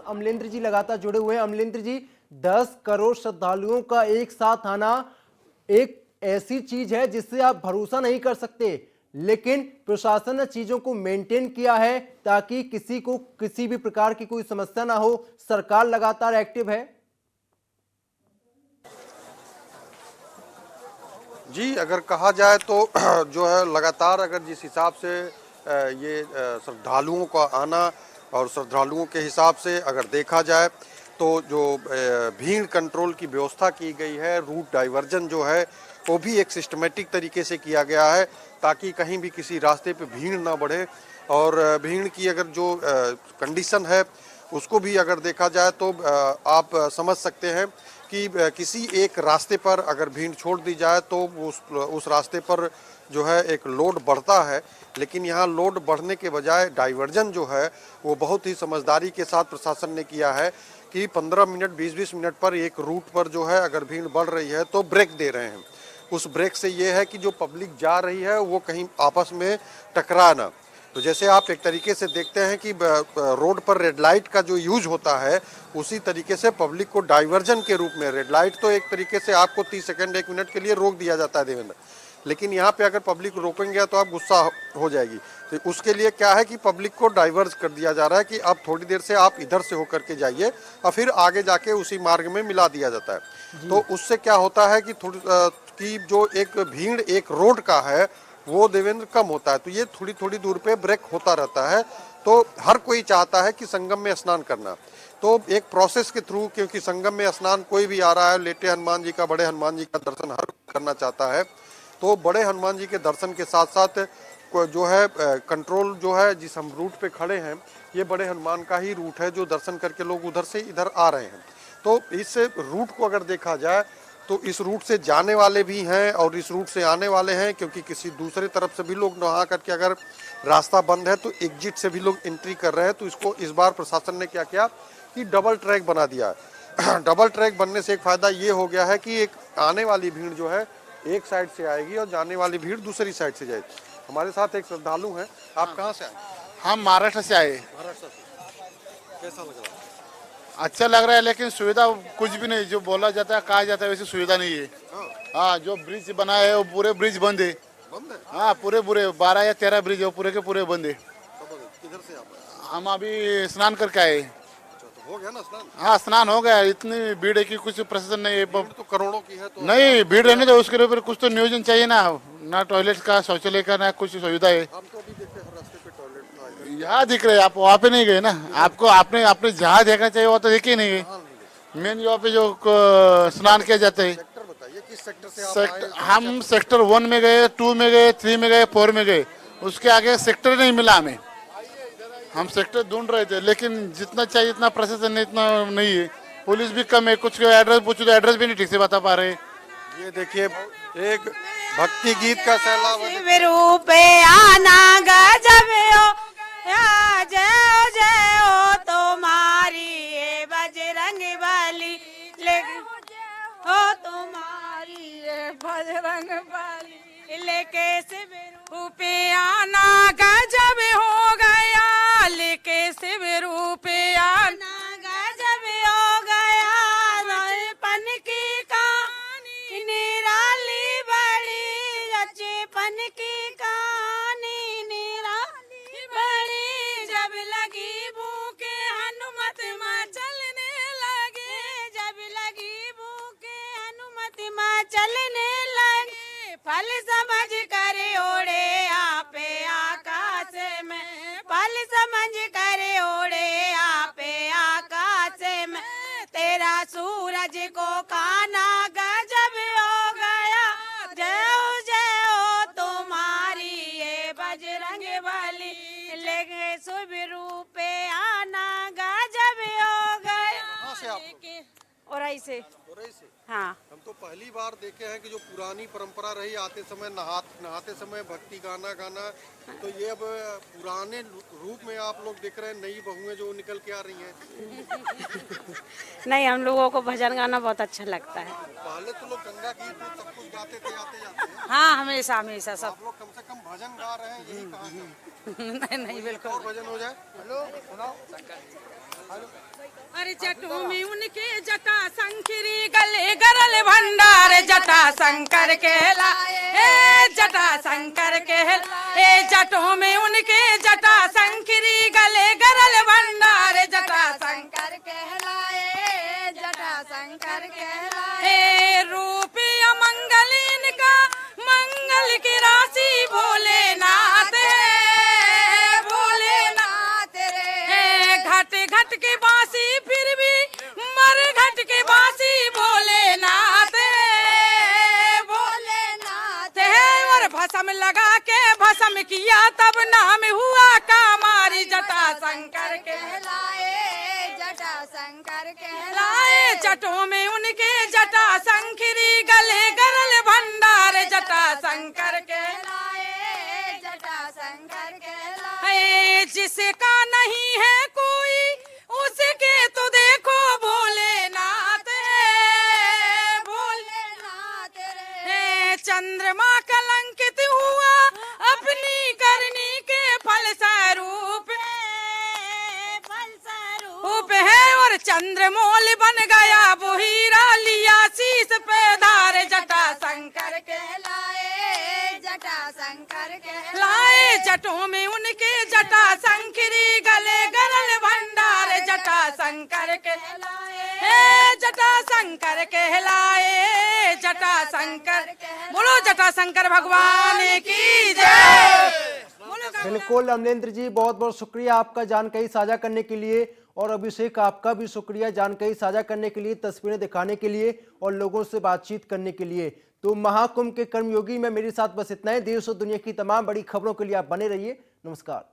अमलेंद्र जी लगातार जुड़े हुए हैं। अमलेंद्र जी, 10 करोड़ श्रद्धालुओं का एक साथ आना एक ऐसी चीज है जिससे आप भरोसा नहीं कर सकते, लेकिन प्रशासन ने चीजों को मेंटेन किया है ताकि किसी को किसी भी प्रकार की कोई समस्या ना हो। सरकार लगातार एक्टिव है। जी, अगर कहा जाए तो जो है लगातार अगर जिस हिसाब से ये श्रद्धालुओं का आना और श्रद्धालुओं के हिसाब से अगर देखा जाए तो जो भीड़ कंट्रोल की व्यवस्था की गई है, रूट डाइवर्जन जो है वो भी एक सिस्टमेटिक तरीके से किया गया है ताकि कहीं भी किसी रास्ते पे भीड़ ना बढ़े। और भीड़ की अगर जो कंडीशन है उसको भी अगर देखा जाए तो आप समझ सकते हैं कि किसी एक रास्ते पर अगर भीड़ छोड़ दी जाए तो उस रास्ते पर जो है एक लोड बढ़ता है, लेकिन यहाँ लोड बढ़ने के बजाय डाइवर्जन जो है वो बहुत ही समझदारी के साथ प्रशासन ने किया है कि 15 मिनट 20-20 मिनट पर एक रूट पर जो है अगर भीड़ बढ़ रही है तो ब्रेक दे रहे हैं। उस ब्रेक से ये है कि जो पब्लिक जा रही है वो कहीं आपस में टकरा ना। तो जैसे आप एक तरीके से देखते हैं कि रोड पर रेड लाइट का जो यूज होता है उसी तरीके से पब्लिक को डाइवर्जन के रूप में रेड लाइट तो एक तरीके से आपको 30 सेकंड 1 मिनट के लिए रोक दिया जाता है देवेंद्र, लेकिन यहाँ पे अगर पब्लिक रोकेंगे तो आप गुस्सा हो जाएगी। तो उसके लिए क्या है कि पब्लिक को डाइवर्स कर दिया जा रहा है कि अब थोड़ी देर से आप इधर से होकर के जाइए और फिर आगे जाके उसी मार्ग में मिला दिया जाता है। तो उससे क्या होता है कि कि जो एक भीड़ एक रोड का है वो देवेंद्र कम होता है। तो ये थोड़ी थोड़ी दूर पे ब्रेक होता रहता है। तो हर कोई चाहता है कि संगम में स्नान करना, तो एक प्रोसेस के थ्रू, क्योंकि संगम में स्नान कोई भी आ रहा है, लेटे हनुमान जी का, बड़े हनुमान जी का दर्शन हर करना चाहता है, तो बड़े हनुमान जी के दर्शन के साथ साथ जो है कंट्रोल जो है जिस हम रूट पे खड़े हैं ये बड़े हनुमान का ही रूट है जो दर्शन करके लोग उधर से इधर आ रहे हैं। तो इस रूट को अगर देखा जाए तो इस रूट से जाने वाले भी हैं और इस रूट से आने वाले हैं, क्योंकि किसी दूसरे तरफ से भी लोग नहा करके अगर रास्ता बंद है तो एग्जिट से भी लोग एंट्री कर रहे हैं। तो इसको इस बार प्रशासन ने क्या किया कि डबल ट्रैक बना दिया है। डबल ट्रैक बनने से एक फायदा ये हो गया है कि एक आने वाली भीड़ जो है एक साइड से आएगी और जाने वाली भीड़ दूसरी साइड से जाएगी। हमारे साथ एक श्रद्धालु हैं, आप कहाँ से आए? हम महाराष्ट्र से आए। महाराष्ट्र से। कैसा लग रहा है? अच्छा लग रहा है, लेकिन सुविधा कुछ भी नहीं, जो बोला जाता है कहा जाता है वैसी सुविधा नहीं है। हाँ, जो ब्रिज बना है वो पूरे ब्रिज बंद है। बंद है? हाँ, पूरे 12 या 13 ब्रिज है, पूरे के पूरे बंद है। किधर से आप आए? हम अभी स्नान करके आए। अच्छा, तो हो गया ना स्नान? हाँ, स्नान हो गया। इतनी भीड़ है कि कुछ प्रशासन नहीं है। तो करोड़ों की है तो नहीं, भीड़ रहने दो, उसके ऊपर कुछ तो नियोजन चाहिए ना टॉयलेट का, शौचालय का, ना कुछ सुविधा है। हम तो अभी देखते हर रास्ते पे टॉयलेट यहाँ दिख रहे, आप वहाँ पे नहीं गए ना। आपको आपने जहाँ देखना चाहिए वो तो देखे नहीं गए। मेन यहाँ पे जो स्नान किया जाता है। सेक्टर बताइए, किस सेक्टर से आप आए? हम सेक्टर 1 में गए, 2 में गए, 3 में गए, 4 में गए। उसके आगे सेक्टर नहीं मिला हमें। हम सेक्टर ढूंढ रहे थे, लेकिन जितना चाहिए इतना प्रशासन ने इतना नहीं है। पुलिस भी कम है, कुछ एड्रेस पूछो तो एड्रेस भी नहीं ठीक से बता पा रहे। ये देखिए एक भक्ति गीत का सैलाब आना गजब हो, जय जय हो तुम्हारी बजरंग बली, हो तुम्हारी बजरंग बली लेके शिविर पे आना गजब हो गया, लेके शिविर पे आना गजब हो गया। पन की कहानी निराली बड़ी, अच्छे पन की कहानी निराली बड़ी। जब लगी भूखे हनुमत माँ चलने लगे, जब लगी भूखे हनुमत माँ चलने लगे। फल समझ कर ओढ़े आपे आकाश में, फल समझ कर ओढ़े आपे आकाश में। तेरा सूरज को काना गजब हो गया, जय हो तुम्हारी ये बजरंग बली, लेके शुभ रूपे आना गजब हो गया। कहाँ से आप लोग? और ऐसे हाँ, हम तो पहली बार देखे हैं कि जो पुरानी परंपरा रही आते समय नहाते समय भक्ति गाना गाना, तो ये अब पुराने रूप में आप लोग देख रहे हैं, नई बहुएं जो निकल के आ रही हैं। नहीं, हम लोगों को भजन गाना बहुत अच्छा लगता है। पहले तो लोग गंगा गीत में सब कुछ गाते थे आते जाते। हाँ, हमेशा हमेशा सब। आप लोग कम से कम भजन गा रहे हैं, यही कहा नहीं बिल्कुल। और भजन हो जाए। हेलो सुनाओ। अरे जटों में उनके जटा शंकरी गले गरल भंडार जटा शंकर कहलाए जटा शंकर कहलाए जटों में उनके जटा शंकरी गले गरल भंडार जटा शंकर कहलाए जटा शंकर कहलाए रूप अमंगल इनका मंगल की राशि भोलेनाथ भोलेनाथ रे घट घट के बांसी फिर भी मर घट के बांसी भोलेनाथ भोलेनाथ है और भस्म लगा के भस्म किया तब नाम हुआ कामारी जटा शंकर कहलाए जटा शंकर कहलाए जटों में उनके जटा शंकरी गले गरल भंडार जटा शंकर कहलाए जटा शंकर कहलाए जिसका नहीं है कोई उसके तो देखो भोलेनाथ भोलेनाथ रे चंद्रमा कलंकित हुआ अपनी करनी के फल स्वरूप है और चंद्रमौल बन गया वो हीरा लिया शीश पे धारे जटा शंकर कहलाए जटा शंकर कहलाए जटों में उनके जटा शंकरी गले गरल भंडार जटा शंकर कहलाए जटा शंकर कहलाए जटा शंकर बोलो जटा शंकर भगवान की जय। बिल्कुल अमलेंद्र जी, बहुत बहुत शुक्रिया आपका जानकारी साझा करने के लिए, और अभिषेक आपका भी शुक्रिया जानकारी साझा करने के लिए, तस्वीरें दिखाने के लिए और लोगों से बातचीत करने के लिए। तो महाकुंभ के कर्मयोगी में मेरे साथ बस इतना ही। देश और दुनिया की तमाम बड़ी खबरों के लिए आप बने रहिए। नमस्कार।